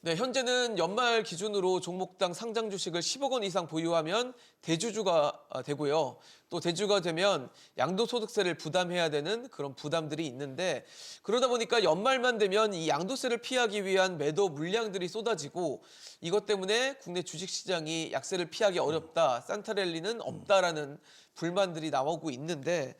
네, 현재는 연말 기준으로 종목당 상장 주식을 10억 원 이상 보유하면 대주주가 되고요. 또 대주주가 되면 양도소득세를 부담해야 되는 그런 부담들이 있는데 그러다 보니까 연말만 되면 이 양도세를 피하기 위한 매도 물량들이 쏟아지고 이것 때문에 국내 주식시장이 약세를 피하기 어렵다, 산타랠리는 없다라는 불만들이 나오고 있는데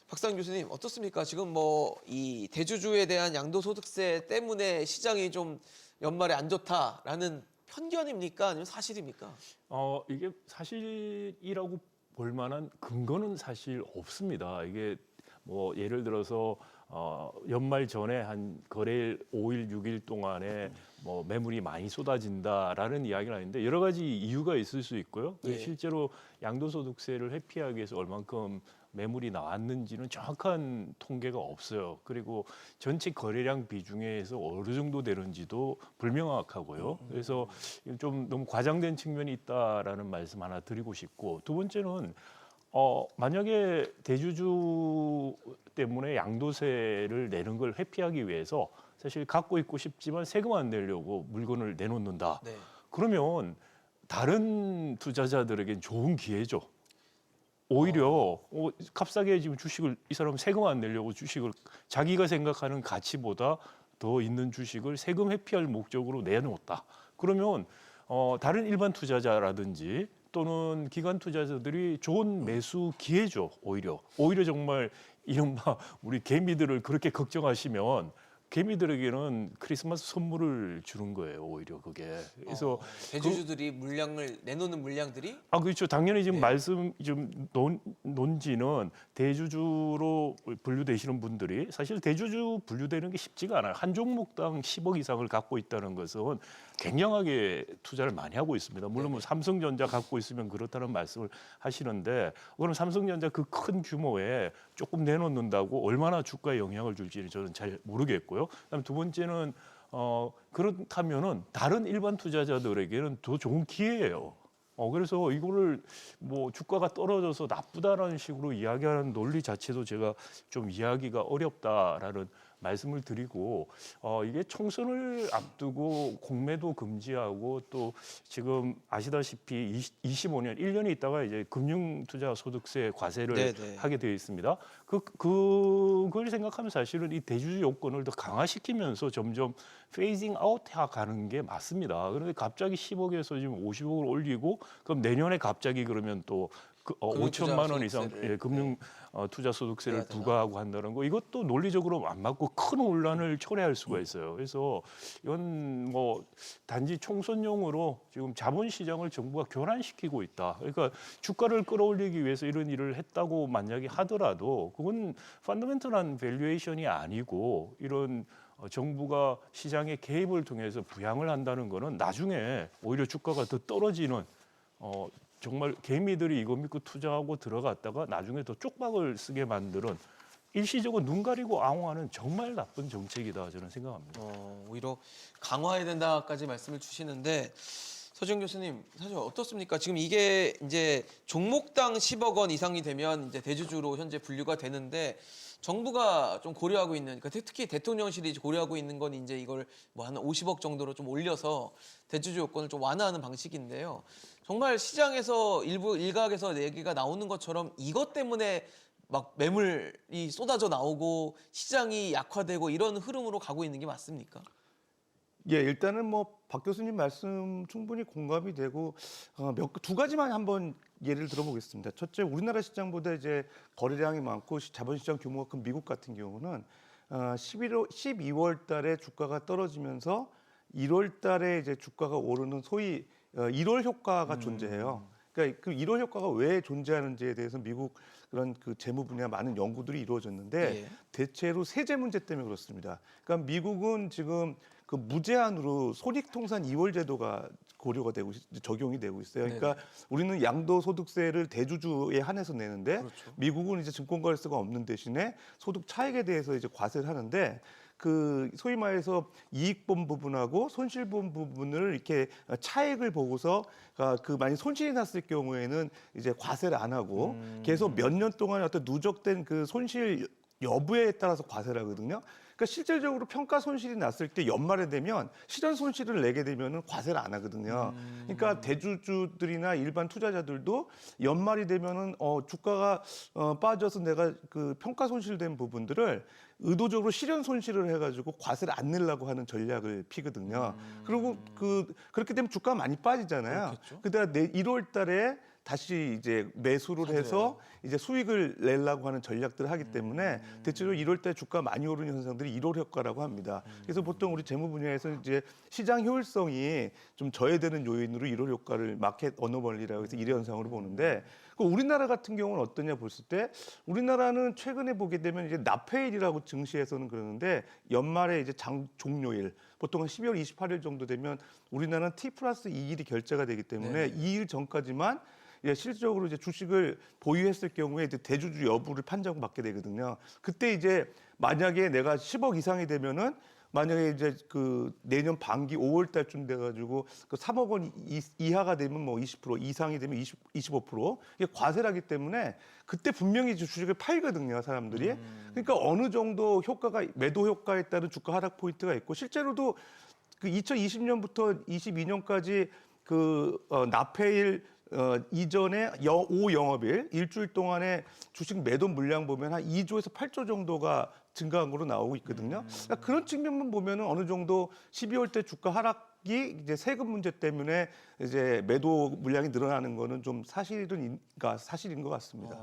박상 교수님 어떻습니까? 지금 뭐 이 대주주에 대한 양도소득세 때문에 시장이 좀 연말에 안 좋다라는 편견입니까? 아니면 사실입니까? 이게 사실이라고 볼 만한 근거는 사실 없습니다. 이게 뭐 예를 들어서 연말 전에 한 거래일 5일, 6일 동안에 뭐 매물이 많이 쏟아진다라는 이야기가 있는데 여러 가지 이유가 있을 수 있고요. 예. 실제로 양도소득세를 회피하기 위해서 얼만큼 매물이 나왔는지는 정확한 통계가 없어요. 그리고 전체 거래량 비중에서 어느 정도 되는지도 불명확하고요. 그래서 좀 너무 과장된 측면이 있다라는 말씀 하나 드리고 싶고, 두 번째는 만약에 대주주 때문에 양도세를 내는 걸 회피하기 위해서 사실 갖고 있고 싶지만 세금 안 내려고 물건을 내놓는다. 네. 그러면 다른 투자자들에겐 좋은 기회죠. 오히려 값싸게 지금 주식을 이 사람은 세금 안 내려고 주식을 자기가 생각하는 가치보다 더 있는 주식을 세금 회피할 목적으로 내놓았다. 그러면 다른 일반 투자자라든지 또는 기관 투자자들이 좋은 매수 기회죠. 오히려 정말 이른바 우리 개미들을 그렇게 걱정하시면 개미들에게는 크리스마스 선물을 주는 거예요. 오히려 그게. 그래서 대주주들이 물량을 내놓는 물량들이 그렇죠. 당연히 지금 네. 말씀 좀 논지는 대주주로 분류되시는 분들이 사실 대주주 분류되는 게 쉽지가 않아요. 한 종목당 10억 이상을 갖고 있다는 것은 굉장하게 투자를 많이 하고 있습니다. 물론 뭐 삼성전자 갖고 있으면 그렇다는 말씀을 하시는데 그럼 삼성전자 그 큰 규모에 조금 내놓는다고 얼마나 주가에 영향을 줄지는 저는 잘 모르겠고요. 그다음 두 번째는 그렇다면은 다른 일반 투자자들에게는 더 좋은 기회예요. 그래서 이거를 뭐 주가가 떨어져서 나쁘다라는 식으로 이야기하는 논리 자체도 제가 좀 이해하기가 어렵다라는 말씀을 드리고 이게 총선을 앞두고 공매도 금지하고 또 지금 아시다시피 25년 1년이 있다가 이제 금융투자소득세 과세를 네네. 하게 되어 있습니다. 그걸 생각하면 사실은 이 대주주 요건을 더 강화시키면서 점점 페이징 아웃 해 가는 게 맞습니다. 그런데 갑자기 10억에서 지금 50억을 올리고 그럼 내년에 갑자기 그러면 또 5천만 원 이상 금융투자소득세를, 금융 투자 소득세를 내야 되나? 부과하고 한다는 거 이것도 논리적으로 안 맞고 큰 혼란을 초래할 수가 있어요. 그래서 이건 뭐 단지 총선용으로 지금 자본시장을 정부가 교란시키고 있다. 그러니까 주가를 끌어올리기 위해서 이런 일을 했다고 만약에 하더라도 그건 펀더멘털한 밸류에이션이 아니고 이런 정부가 시장의 개입을 통해서 부양을 한다는 거는 나중에 오히려 주가가 더 떨어지는 정말 개미들이 이거 믿고 투자하고 들어갔다가 나중에 더 쪽박을 쓰게 만드는 일시적으로 눈 가리고 앙호하는 정말 나쁜 정책이다 저는 생각합니다. 오히려 강화해야 된다까지 말씀을 주시는데 서지영 교수님 사실 어떻습니까? 지금 이게 이제 종목당 10억 원 이상이 되면 이제 대주주로 현재 분류가 되는데 정부가 좀 고려하고 있는 그러니까 특히 대통령실이 고려하고 있는 건 이제 이걸 뭐 한 50억 정도로 좀 올려서 대주주 요건을 좀 완화하는 방식인데요. 정말 시장에서 일각에서 얘기가 나오는 것처럼 이것 때문에 막 매물이 쏟아져 나오고 시장이 약화되고 이런 흐름으로 가고 있는 게 맞습니까? 예, 일단은 뭐 박 교수님 말씀 충분히 공감이 되고 두 가지만 한번 예를 들어보겠습니다. 첫째, 우리나라 시장보다 이제 거래량이 많고 자본시장 규모가 큰 미국 같은 경우는 12월 달에 주가가 떨어지면서 1월 달에 이제 주가가 오르는 소위 1월 효과가 존재해요. 그러니까 그 1월 효과가 왜 존재하는지에 대해서 미국 그런 그 재무 분야 많은 연구들이 이루어졌는데 예. 대체로 세제 문제 때문에 그렇습니다. 그러니까 미국은 지금 그 무제한으로 손익통산 이월 제도가 고려가 되고 적용이 되고 있어요. 그러니까 우리는 양도소득세를 대주주에 한해서 내는데 그렇죠. 미국은 이제 증권거래세가 없는 대신에 소득 차익에 대해서 이제 과세를 하는데 그 소위 말해서 이익 본 부분하고 손실 본 부분을 이렇게 차익을 보고서 그 만약 손실이 났을 경우에는 이제 과세를 안 하고 계속 몇 년 동안 어떤 누적된 그 손실 여부에 따라서 과세를 하거든요. 그러니까 실질적으로 평가 손실이 났을 때 연말에 되면 실현 손실을 내게 되면은 과세를 안 하거든요. 그러니까 대주주들이나 일반 투자자들도 연말이 되면은 주가가 빠져서 내가 그 평가 손실된 부분들을 의도적으로 실현 손실을 해가지고 과세를 안 내려고 하는 전략을 피거든요. 그리고 그렇게 되면 주가가 많이 빠지잖아요. 그렇겠죠. 그다가 1월 달에 다시 이제 매수를 해서 이제 수익을 내려고 하는 전략들을 하기 때문에 대체로 1월달 주가 많이 오르는 현상들이 1월 효과라고 합니다. 그래서 보통 우리 재무 분야에서 이제 시장 효율성이 좀 저해되는 요인으로 1월 효과를 마켓 어노멀리라고 해서 1회 현상으로 보는데 우리나라 같은 경우는 어떠냐 봤을 때 우리나라는 최근에 보게 되면 이제 납회일이라고 증시에서는 그러는데 연말에 이제 장 종료일 보통 한 12월 28일 정도 되면 우리나라는 T+2일이 결제가 되기 때문에 2일 전까지만 실질적으로 이제 주식을 보유했을 경우에 이제 대주주 여부를 판정받게 되거든요. 그때 이제 만약에 내가 10억 이상이 되면은 만약에 이제 그 내년 반기 5월 달쯤 돼가지고 그 3억 원 이하가 되면 뭐 20% 이상이 되면 25% 이게 과세라기 때문에 그때 분명히 이제 주식을 팔거든요, 사람들이. 그러니까 어느 정도 효과가 매도 효과에 따른 주가 하락 포인트가 있고 실제로도 그 2020년부터 22년까지 그 납해일 이전에 5영업일 일주일 동안에 주식 매도 물량 보면 한 2조에서 8조 정도가 증가한 거로 나오고 있거든요. 그러니까 그런 측면만 보면은 어느 정도 12월 때 주가 하락이 이제 세금 문제 때문에 이제 매도 물량이 늘어나는 거는 좀 사실인 것 같습니다.